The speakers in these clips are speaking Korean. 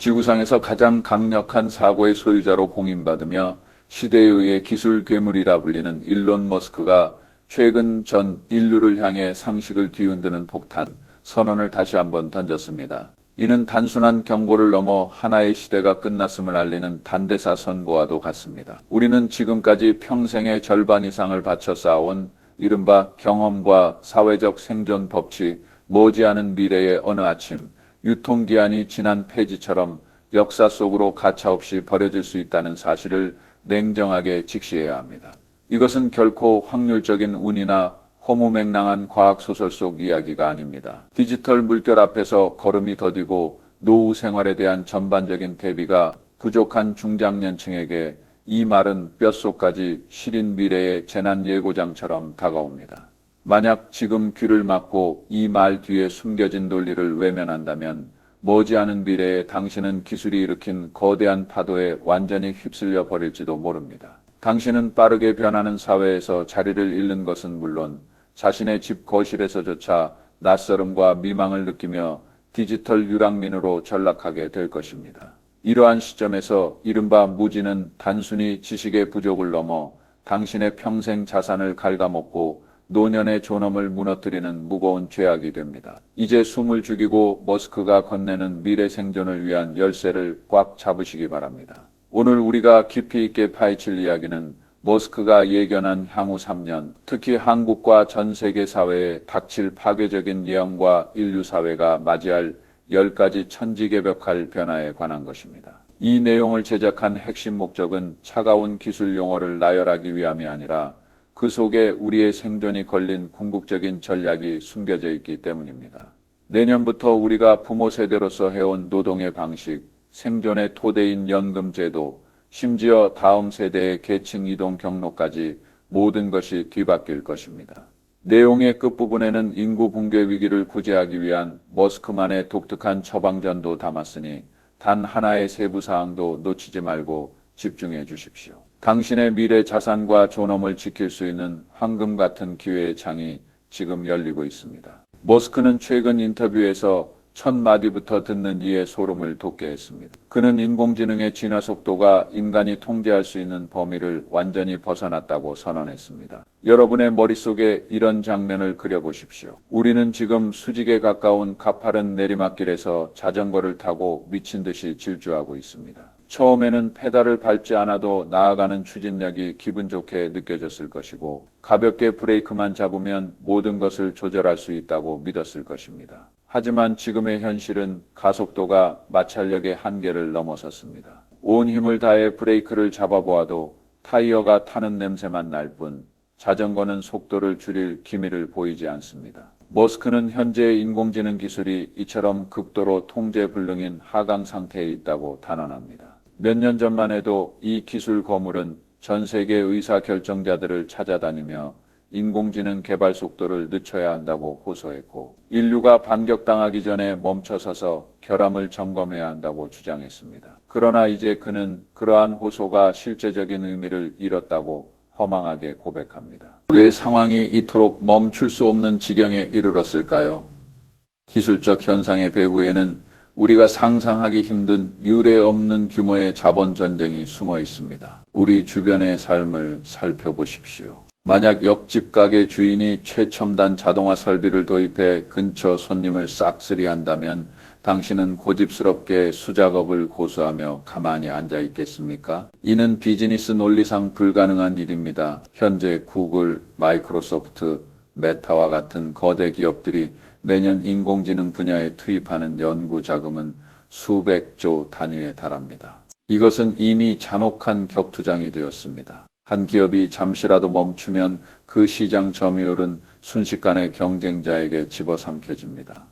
지구상에서 가장 강력한 사고의 소유자로 공인받으며 시대에 의해 기술 괴물이라 불리는 일론 머스크가 최근 전 인류를 향해 상식을 뒤흔드는 폭탄 선언을 다시 한번 던졌습니다. 이는 단순한 경고를 넘어 하나의 시대가 끝났음을 알리는 단대사 선고와도 같습니다. 우리는 지금까지 평생의 절반 이상을 바쳐 쌓아온 이른바 경험과 사회적 생존 법칙, 머지않은 미래의 어느 아침, 유통기한이 지난 폐지처럼 역사 속으로 가차없이 버려질 수 있다는 사실을 냉정하게 직시해야 합니다. 이것은 결코 확률적인 운이나 허무맹랑한 과학소설 속 이야기가 아닙니다. 디지털 물결 앞에서 걸음이 더디고 노후 생활에 대한 전반적인 대비가 부족한 중장년층에게 이 말은 뼛속까지 시린 미래의 재난 예고장처럼 다가옵니다. 만약 지금 귀를 막고 이 말 뒤에 숨겨진 논리를 외면한다면 머지않은 미래에 당신은 기술이 일으킨 거대한 파도에 완전히 휩쓸려 버릴지도 모릅니다. 당신은 빠르게 변하는 사회에서 자리를 잃는 것은 물론 자신의 집 거실에서조차 낯설음과 미망을 느끼며 디지털 유랑민으로 전락하게 될 것입니다. 이러한 시점에서 이른바 무지는 단순히 지식의 부족을 넘어 당신의 평생 자산을 갉아먹고 노년의 존엄을 무너뜨리는 무거운 죄악이 됩니다. 이제 숨을 죽이고 머스크가 건네는 미래 생존을 위한 열쇠를 꽉 잡으시기 바랍니다. 오늘 우리가 깊이 있게 파헤칠 이야기는 머스크가 예견한 향후 3년, 특히 한국과 전 세계 사회에 닥칠 파괴적인 예언과 인류 사회가 맞이할 10가지 천지개벽할 변화에 관한 것입니다. 이 내용을 제작한 핵심 목적은 차가운 기술 용어를 나열하기 위함이 아니라 그 속에 우리의 생존이 걸린 궁극적인 전략이 숨겨져 있기 때문입니다. 내년부터 우리가 부모 세대로서 해온 노동의 방식, 생존의 토대인 연금제도, 심지어 다음 세대의 계층 이동 경로까지 모든 것이 뒤바뀔 것입니다. 내용의 끝부분에는 인구 붕괴 위기를 구제하기 위한 머스크만의 독특한 처방전도 담았으니 단 하나의 세부 사항도 놓치지 말고 집중해 주십시오. 당신의 미래 자산과 존엄을 지킬 수 있는 황금 같은 기회의 창이 지금 열리고 있습니다. 머스크는 최근 인터뷰에서 첫 마디부터 듣는 이에 소름을 돋게 했습니다. 그는 인공지능의 진화 속도가 인간이 통제할 수 있는 범위를 완전히 벗어났다고 선언했습니다. 여러분의 머릿속에 이런 장면을 그려보십시오. 우리는 지금 수직에 가까운 가파른 내리막길에서 자전거를 타고 미친 듯이 질주하고 있습니다. 처음에는 페달을 밟지 않아도 나아가는 추진력이 기분 좋게 느껴졌을 것이고 가볍게 브레이크만 잡으면 모든 것을 조절할 수 있다고 믿었을 것입니다. 하지만 지금의 현실은 가속도가 마찰력의 한계를 넘어섰습니다. 온 힘을 다해 브레이크를 잡아보아도 타이어가 타는 냄새만 날 뿐 자전거는 속도를 줄일 기미를 보이지 않습니다. 머스크는 현재의 인공지능 기술이 이처럼 극도로 통제불능인 하강 상태에 있다고 단언합니다. 몇 년 전만 해도 이 기술 거물은 전 세계 의사 결정자들을 찾아다니며 인공지능 개발 속도를 늦춰야 한다고 호소했고 인류가 반격당하기 전에 멈춰서서 결함을 점검해야 한다고 주장했습니다. 그러나 이제 그는 그러한 호소가 실제적인 의미를 잃었다고 허망하게 고백합니다. 왜 상황이 이토록 멈출 수 없는 지경에 이르렀을까요? 기술적 현상의 배후에는 우리가 상상하기 힘든 유례 없는 규모의 자본 전쟁이 숨어 있습니다. 우리 주변의 삶을 살펴보십시오. 만약 옆집 가게 주인이 최첨단 자동화 설비를 도입해 근처 손님을 싹쓸이한다면 당신은 고집스럽게 수작업을 고수하며 가만히 앉아 있겠습니까? 이는 비즈니스 논리상 불가능한 일입니다. 현재 구글, 마이크로소프트, 메타와 같은 거대 기업들이 매년 인공지능 분야에 투입하는 연구 자금은 수백조 단위에 달합니다. 이것은 이미 잔혹한 격투장이 되었습니다. 한 기업이 잠시라도 멈추면 그 시장 점유율은 순식간에 경쟁자에게 집어삼켜집니다.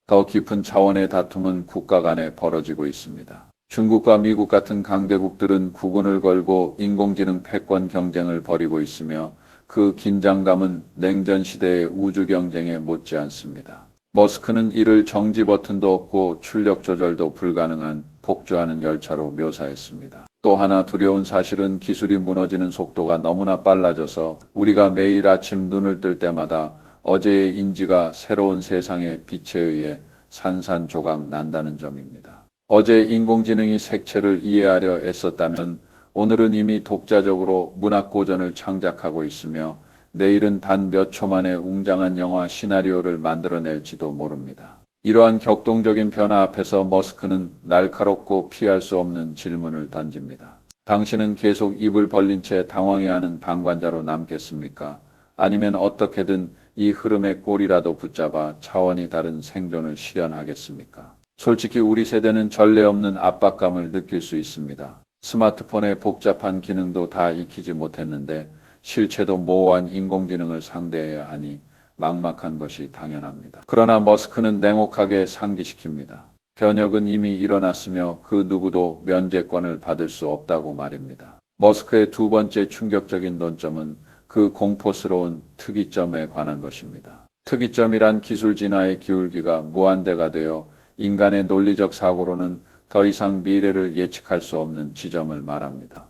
더 깊은 차원의 다툼은 국가 간에 벌어지고 있습니다. 중국과 미국 같은 강대국들은 국군을 걸고 인공지능 패권 경쟁을 벌이고 있으며 그 긴장감은 냉전 시대의 우주 경쟁에 못지않습니다. 머스크는 이를 정지 버튼도 없고 출력 조절도 불가능한 폭주하는 열차로 묘사했습니다. 또 하나 두려운 사실은 기술이 무너지는 속도가 너무나 빨라져서 우리가 매일 아침 눈을 뜰 때마다 어제의 인지가 새로운 세상의 빛에 의해 산산조각 난다는 점입니다. 어제 인공지능이 색채를 이해하려 애썼다면 오늘은 이미 독자적으로 문학고전을 창작하고 있으며 내일은 단 몇 초 만에 웅장한 영화 시나리오를 만들어낼지도 모릅니다. 이러한 격동적인 변화 앞에서 머스크는 날카롭고 피할 수 없는 질문을 던집니다. 당신은 계속 입을 벌린 채 당황해하는 방관자로 남겠습니까? 아니면 어떻게든 이 흐름의 꼬리라도 붙잡아 차원이 다른 생존을 실현하겠습니까? 솔직히 우리 세대는 전례 없는 압박감을 느낄 수 있습니다. 스마트폰의 복잡한 기능도 다 익히지 못했는데 실체도 모호한 인공지능을 상대해야 하니 막막한 것이 당연합니다. 그러나 머스크는 냉혹하게 상기시킵니다. 변혁은 이미 일어났으며 그 누구도 면제권을 받을 수 없다고 말입니다. 머스크의 두 번째 충격적인 논점은 그 공포스러운 특이점에 관한 것입니다. 특이점이란 기술 진화의 기울기가 무한대가 되어 인간의 논리적 사고로는 더 이상 미래를 예측할 수 없는 지점을 말합니다.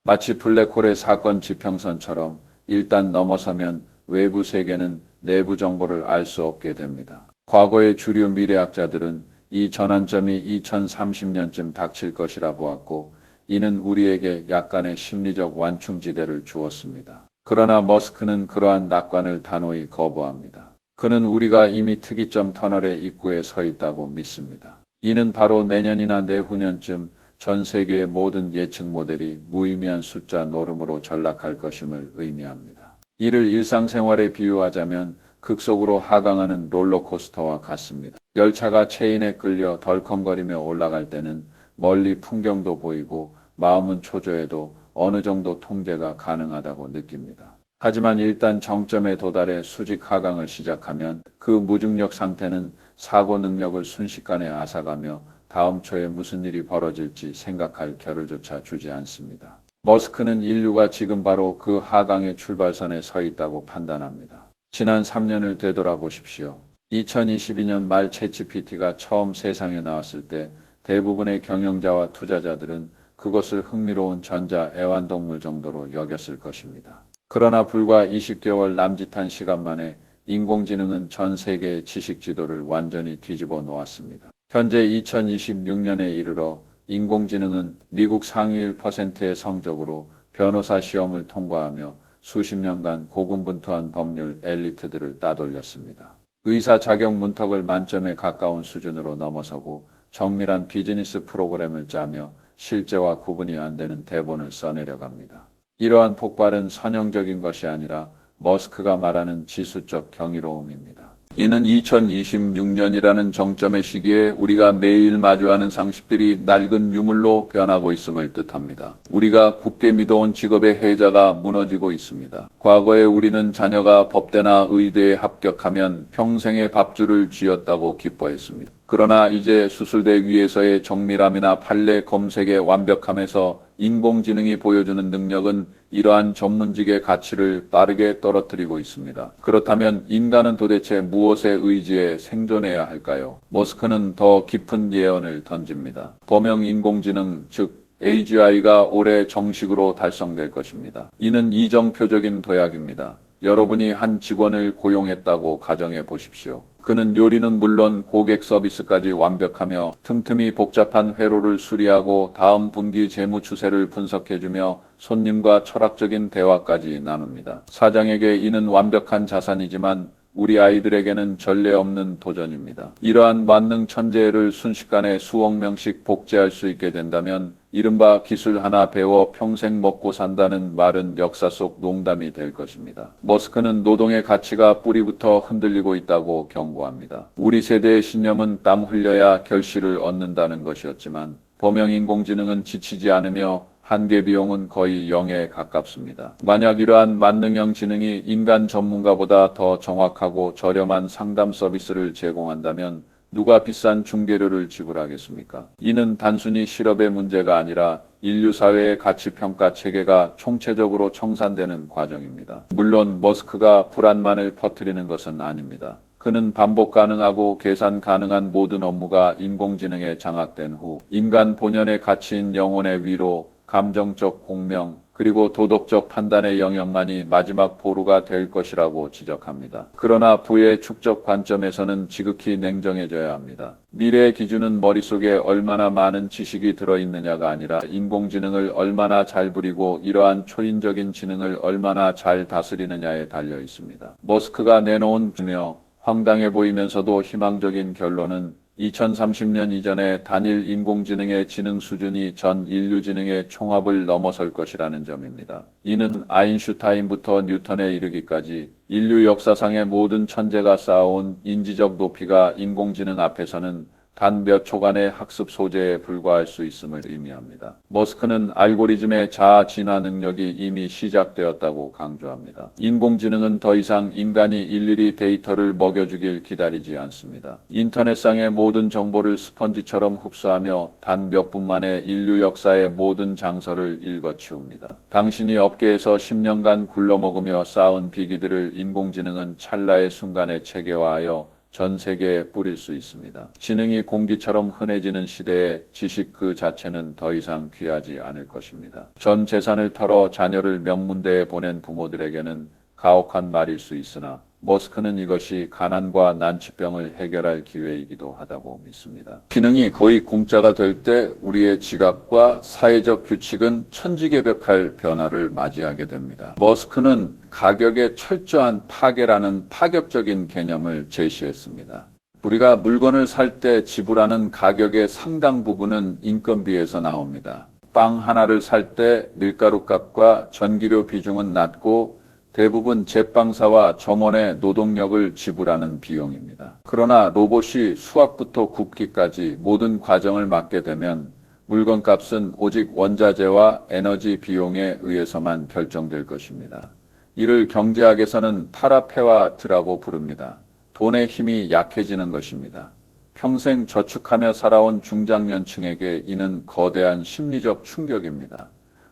마치 블랙홀의 사건 지평선처럼 일단 넘어서면 외부 세계는 내부 정보를 알 수 없게 됩니다. 과거의 주류 미래학자들은 이 전환점이 2030년쯤 닥칠 것이라 보았고 이는 우리에게 약간의 심리적 완충지대를 주었습니다. 그러나 머스크는 그러한 낙관을 단호히 거부합니다. 그는 우리가 이미 특이점 터널의 입구에 서 있다고 믿습니다. 이는 바로 내년이나 내후년쯤 전 세계의 모든 예측 모델이 무의미한 숫자 노름으로 전락할 것임을 의미합니다. 이를 일상생활에 비유하자면 극속으로 하강하는 롤러코스터와 같습니다. 열차가 체인에 끌려 덜컹거리며 올라갈 때는 멀리 풍경도 보이고 마음은 초조해도 어느 정도 통제가 가능하다고 느낍니다. 하지만 일단 정점에 도달해 수직 하강을 시작하면 그 무중력 상태는 사고 능력을 순식간에 앗아가며 다음 초에 무슨 일이 벌어질지 생각할 겨를조차 주지 않습니다. 머스크는 인류가 지금 바로 그 하강의 출발선에 서 있다고 판단합니다. 지난 3년을 되돌아보십시오. 2022년 말 챗GPT가 처음 세상에 나왔을 때 대부분의 경영자와 투자자들은 그것을 흥미로운 전자 애완동물 정도로 여겼을 것입니다. 그러나 불과 20개월 남짓한 시간 만에 인공지능은 전 세계의 지식 지도를 완전히 뒤집어 놓았습니다. 현재 2026년에 이르러 인공지능은 미국 상위 1%의 성적으로 변호사 시험을 통과하며 수십 년간 고군분투한 법률 엘리트들을 따돌렸습니다. 의사 자격 문턱을 만점에 가까운 수준으로 넘어서고 정밀한 비즈니스 프로그램을 짜며 실제와 구분이 안 되는 대본을 써내려갑니다. 이러한 폭발은 선형적인 것이 아니라 머스크가 말하는 지수적 경이로움입니다. 이는 2026년이라는 정점의 시기에 우리가 매일 마주하는 상식들이 낡은 유물로 변하고 있음을 뜻합니다. 우리가 굳게 믿어온 직업의 해자가 무너지고 있습니다. 과거에 우리는 자녀가 법대나 의대에 합격하면 평생의 밥줄을 쥐었다고 기뻐했습니다. 그러나 이제 수술대 위에서의 정밀함이나 판례 검색의 완벽함에서 인공지능이 보여주는 능력은 이러한 전문직의 가치를 빠르게 떨어뜨리고 있습니다. 그렇다면 인간은 도대체 무엇에 의지해 생존해야 할까요? 머스크는 더 깊은 예언을 던집니다. 범용 인공지능, 즉 AGI가 올해 정식으로 달성될 것입니다. 이는 이정표적인 도약입니다. 여러분이 한 직원을 고용했다고 가정해 보십시오. 그는 요리는 물론 고객 서비스까지 완벽하며 틈틈이 복잡한 회로를 수리하고 다음 분기 재무 추세를 분석해주며 손님과 철학적인 대화까지 나눕니다. 사장에게 이는 완벽한 자산이지만 우리 아이들에게는 전례 없는 도전입니다. 이러한 만능 천재를 순식간에 수억 명씩 복제할 수 있게 된다면 이른바 기술 하나 배워 평생 먹고 산다는 말은 역사 속 농담이 될 것입니다. 머스크는 노동의 가치가 뿌리부터 흔들리고 있다고 경고합니다. 우리 세대의 신념은 땀 흘려야 결실을 얻는다는 것이었지만 범용 인공지능은 지치지 않으며 한계 비용은 거의 0에 가깝습니다. 만약 이러한 만능형 지능이 인간 전문가보다 더 정확하고 저렴한 상담 서비스를 제공한다면 누가 비싼 중개료를 지불하겠습니까? 이는 단순히 실업의 문제가 아니라 인류 사회의 가치평가 체계가 총체적으로 청산되는 과정입니다. 물론 머스크가 불안만을 퍼뜨리는 것은 아닙니다. 그는 반복 가능하고 계산 가능한 모든 업무가 인공지능에 장악된 후 인간 본연의 가치인 영혼의 위로, 감정적 공명, 그리고 도덕적 판단의 영역만이 마지막 보루가 될 것이라고 지적합니다. 그러나 부의 축적 관점에서는 지극히 냉정해져야 합니다. 미래의 기준은 머릿속에 얼마나 많은 지식이 들어있느냐가 아니라 인공지능을 얼마나 잘 부리고 이러한 초인적인 지능을 얼마나 잘 다스리느냐에 달려 있습니다. 머스크가 내놓은 분명 황당해 보이면서도 희망적인 결론은 2030년 이전에 단일 인공지능의 지능 수준이 전 인류 지능의 총합을 넘어설 것이라는 점입니다. 이는 아인슈타인부터 뉴턴에 이르기까지 인류 역사상의 모든 천재가 쌓아온 인지적 높이가 인공지능 앞에서는 단 몇 초간의 학습 소재에 불과할 수 있음을 의미합니다. 머스크는 알고리즘의 자아 진화 능력이 이미 시작되었다고 강조합니다. 인공지능은 더 이상 인간이 일일이 데이터를 먹여주길 기다리지 않습니다. 인터넷상의 모든 정보를 스펀지처럼 흡수하며 단 몇 분 만에 인류 역사의 모든 장서를 읽어치웁니다. 당신이 업계에서 10년간 굴러먹으며 쌓은 비기들을 인공지능은 찰나의 순간에 체계화하여 전 세계에 뿌릴 수 있습니다. 지능이 공기처럼 흔해지는 시대에 지식 그 자체는 더 이상 귀하지 않을 것입니다. 전 재산을 털어 자녀를 명문대에 보낸 부모들에게는 가혹한 말일 수 있으나 머스크는 이것이 가난과 난치병을 해결할 기회이기도 하다고 믿습니다. 지능이 거의 공짜가 될 때 우리의 지각과 사회적 규칙은 천지개벽할 변화를 맞이하게 됩니다. 머스크는 가격의 철저한 파괴라는 파격적인 개념을 제시했습니다. 우리가 물건을 살 때 지불하는 가격의 상당 부분은 인건비에서 나옵니다. 빵 하나를 살 때 밀가루 값과 전기료 비중은 낮고 대부분 제빵사와 점원의 노동력을 지불하는 비용입니다. 그러나 로봇이 수학부터 굽기까지 모든 과정을 맡게 되면 물건값은 오직 원자재와 에너지 비용에 의해서만 결정될 것입니다. 이를 경제학에서는 파라페와트라고 부릅니다. 돈의 힘이 약해지는 것입니다. 평생 저축하며 살아온 중장년층에게 이는 거대한 심리적 충격입니다.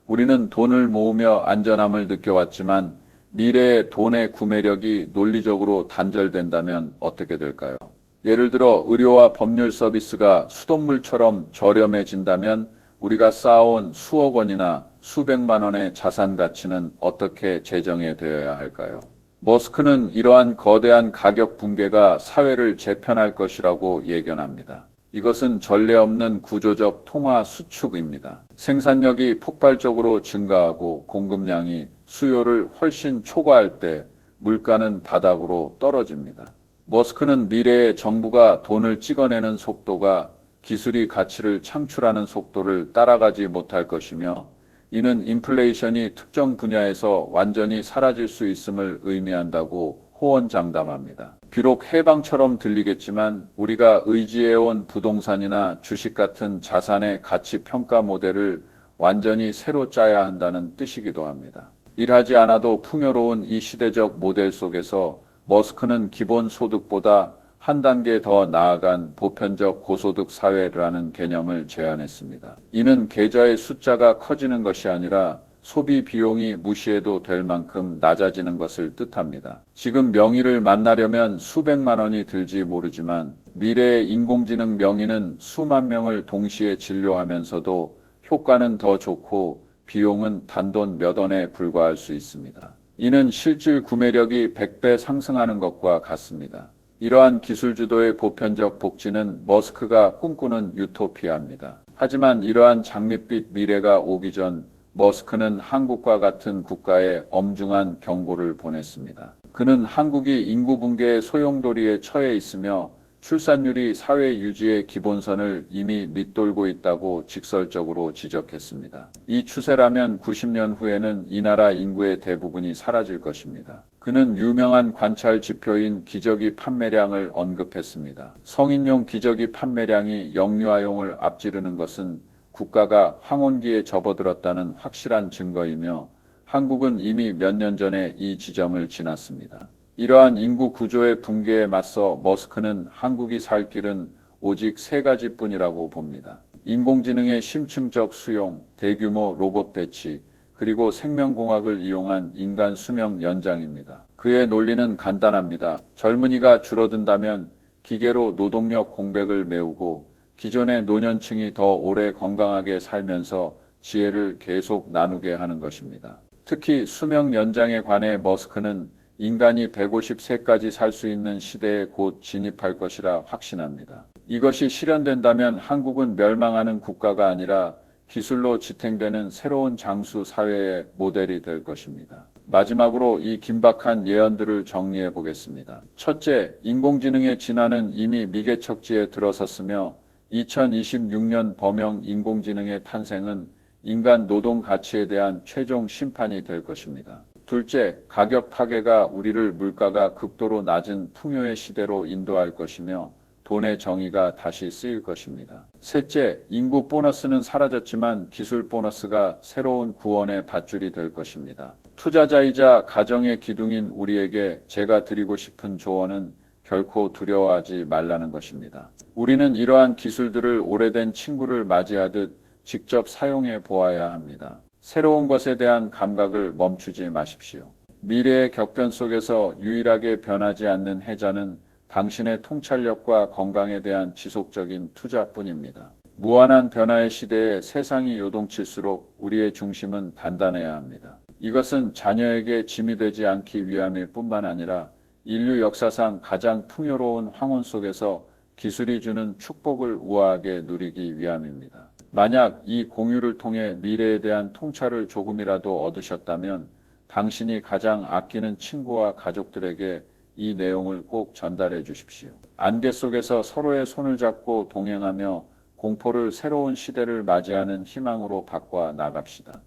우리는 돈을 모으며 안전함을 느껴왔지만 미래의 돈의 구매력이 논리적으로 단절된다면 어떻게 될까요? 예를 들어 의료와 법률 서비스가 수돗물처럼 저렴해진다면 우리가 쌓아온 수억 원이나 수백만 원의 자산 가치는 어떻게 재정해 되어야 할까요? 머스크는 이러한 거대한 가격 붕괴가 사회를 재편할 것이라고 예견합니다. 이것은 전례 없는 구조적 통화 수축입니다. 생산력이 폭발적으로 증가하고 공급량이 수요를 훨씬 초과할 때 물가는 바닥으로 떨어집니다. 머스크는 미래의 정부가 돈을 찍어내는 속도가 기술이 가치를 창출하는 속도를 따라가지 못할 것이며 이는 인플레이션이 특정 분야에서 완전히 사라질 수 있음을 의미한다고 호언장담합니다. 비록 해방처럼 들리겠지만 우리가 의지해온 부동산이나 주식 같은 자산의 가치 평가 모델을 완전히 새로 짜야 한다는 뜻이기도 합니다. 일하지 않아도 풍요로운 이 시대적 모델 속에서 머스크는 기본 소득보다 한 단계 더 나아간 보편적 고소득 사회라는 개념을 제안했습니다. 이는 계좌의 숫자가 커지는 것이 아니라 소비 비용이 무시해도 될 만큼 낮아지는 것을 뜻합니다. 지금 명의를 만나려면 수백만 원이 들지 모르지만 미래의 인공지능 명의는 수만 명을 동시에 진료하면서도 효과는 더 좋고 비용은 단돈 몇 원에 불과할 수 있습니다. 이는 실질 구매력이 100배 상승하는 것과 같습니다. 이러한 기술 주도의 보편적 복지는 머스크가 꿈꾸는 유토피아입니다. 하지만 이러한 장밋빛 미래가 오기 전 머스크는 한국과 같은 국가에 엄중한 경고를 보냈습니다. 그는 한국이 인구 붕괴의 소용돌이에 처해 있으며 출산율이 사회 유지의 기본선을 이미 밑돌고 있다고 직설적으로 지적했습니다. 이 추세라면 90년 후에는 이 나라 인구의 대부분이 사라질 것입니다. 그는 유명한 관찰 지표인 기저귀 판매량을 언급했습니다. 성인용 기저귀 판매량이 영유아용을 앞지르는 것은 국가가 황혼기에 접어들었다는 확실한 증거이며 한국은 이미 몇 년 전에 이 지점을 지났습니다. 이러한 인구 구조의 붕괴에 맞서 머스크는 한국이 살 길은 오직 세 가지뿐이라고 봅니다. 인공지능의 심층적 수용, 대규모 로봇 배치, 그리고 생명공학을 이용한 인간 수명 연장입니다. 그의 논리는 간단합니다. 젊은이가 줄어든다면 기계로 노동력 공백을 메우고 기존의 노년층이 더 오래 건강하게 살면서 지혜를 계속 나누게 하는 것입니다. 특히 수명 연장에 관해 머스크는 인간이 150세까지 살 수 있는 시대에 곧 진입할 것이라 확신합니다. 이것이 실현된다면 한국은 멸망하는 국가가 아니라 기술로 지탱되는 새로운 장수 사회의 모델이 될 것입니다. 마지막으로 이 긴박한 예언들을 정리해 보겠습니다. 첫째, 인공지능의 진화는 이미 미개척지에 들어섰으며 2026년 범용 인공지능의 탄생은 인간 노동 가치에 대한 최종 심판이 될 것입니다. 둘째, 가격 파괴가 우리를 물가가 극도로 낮은 풍요의 시대로 인도할 것이며 돈의 정의가 다시 쓰일 것입니다. 셋째, 인구 보너스는 사라졌지만 기술 보너스가 새로운 구원의 밧줄이 될 것입니다. 투자자이자 가정의 기둥인 우리에게 제가 드리고 싶은 조언은 결코 두려워하지 말라는 것입니다. 우리는 이러한 기술들을 오래된 친구를 맞이하듯 직접 사용해 보아야 합니다. 새로운 것에 대한 감각을 멈추지 마십시오. 미래의 격변 속에서 유일하게 변하지 않는 해자는 당신의 통찰력과 건강에 대한 지속적인 투자뿐입니다. 무한한 변화의 시대에 세상이 요동칠수록 우리의 중심은 단단해야 합니다. 이것은 자녀에게 짐이 되지 않기 위함일 뿐만 아니라 인류 역사상 가장 풍요로운 황혼 속에서 기술이 주는 축복을 우아하게 누리기 위함입니다. 만약 이 공유를 통해 미래에 대한 통찰을 조금이라도 얻으셨다면 당신이 가장 아끼는 친구와 가족들에게 이 내용을 꼭 전달해 주십시오. 안개 속에서 서로의 손을 잡고 동행하며 공포를 새로운 시대를 맞이하는 희망으로 바꿔 나갑시다.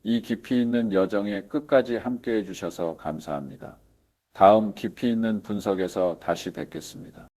이 깊이 있는 여정에 끝까지 함께 해주셔서 감사합니다. 다음 깊이 있는 분석에서 다시 뵙겠습니다.